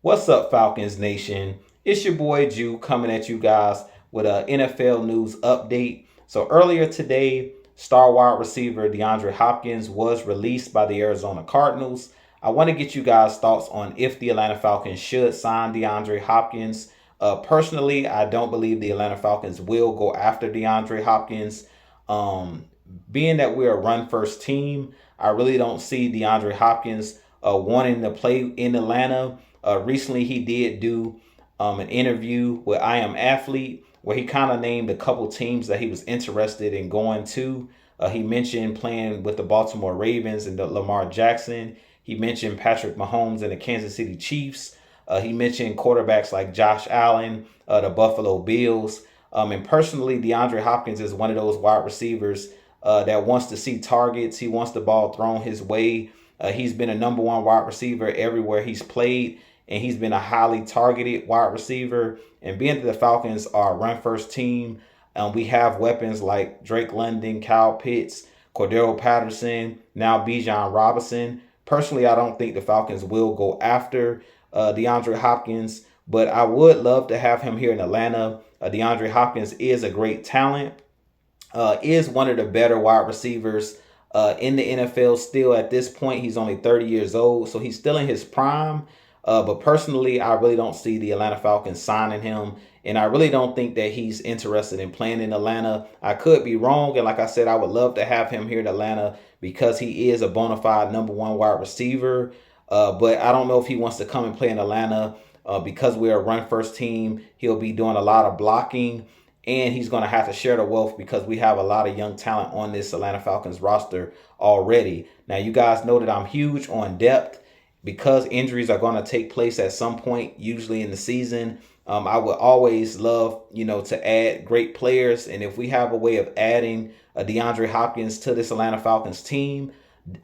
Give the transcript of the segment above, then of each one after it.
What's up, Falcons Nation? It's your boy Jew coming at you guys with an NFL news update. So earlier today, star wide receiver DeAndre Hopkins was released by the Arizona Cardinals. I want to get you guys' thoughts on if the Atlanta Falcons should sign DeAndre Hopkins. Personally, I don't believe the Atlanta Falcons will go after DeAndre Hopkins. Um, Being that we're a run first team, I really don't see DeAndre Hopkins wanting to play in Atlanta. Recently, he did do an interview with I Am Athlete where he kind of named a couple teams that he was interested in going to. He mentioned playing with the Baltimore Ravens and the Lamar Jackson. He mentioned Patrick Mahomes and the Kansas City Chiefs. He mentioned quarterbacks like Josh Allen, the Buffalo Bills. And personally, DeAndre Hopkins is one of those wide receivers that wants to see targets. He wants the ball thrown his way. He's been a number one wide receiver everywhere he's played, and he's been a highly targeted wide receiver. And being that the Falcons are a run first team, we have weapons like Drake London, Kyle Pitts, Cordero Patterson, now Bijan Robinson. Personally, I don't think the Falcons will go after DeAndre Hopkins, but I would love to have him here in Atlanta. DeAndre Hopkins is a great talent, is one of the better wide receivers in the NFL still at this point. He's only 30 years old, so he's still in his prime. But personally, I really don't see the Atlanta Falcons signing him. And I really don't think that he's interested in playing in Atlanta. I could be wrong. And like I said, I would love to have him here in Atlanta because he is a bona fide number one wide receiver. But I don't know if he wants to come and play in Atlanta because we're a run first team. He'll be doing a lot of blocking, and he's going to have to share the wealth because we have a lot of young talent on this Atlanta Falcons roster already. Now, you guys know that I'm huge on depth because injuries are going to take place at some point, usually in the season. I would always love, to add great players. And if we have a way of adding a DeAndre Hopkins to this Atlanta Falcons team,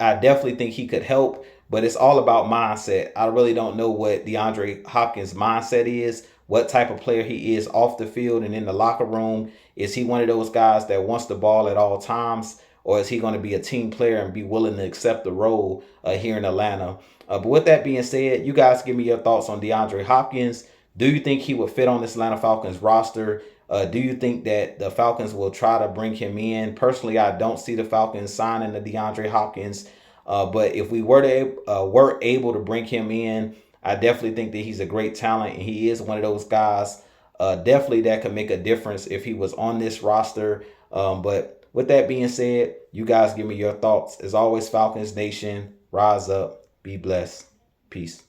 I definitely think he could help. But it's all about mindset. I really don't know what DeAndre Hopkins' mindset is, what type of player he is off the field and in the locker room. Is he one of those guys that wants the ball at all times? Or is he going to be a team player and be willing to accept the role here in Atlanta? But with that being said, you guys give me your thoughts on DeAndre Hopkins. Do you think he would fit on this Atlanta Falcons roster? Do you think that the Falcons will try to bring him in? Personally, I don't see the Falcons signing the DeAndre Hopkins. But if we were able to bring him in, I definitely think that he's a great talent, and he is one of those guys definitely that could make a difference if he was on this roster. But with that being said, you guys give me your thoughts. As always, Falcons Nation, rise up, be blessed. Peace.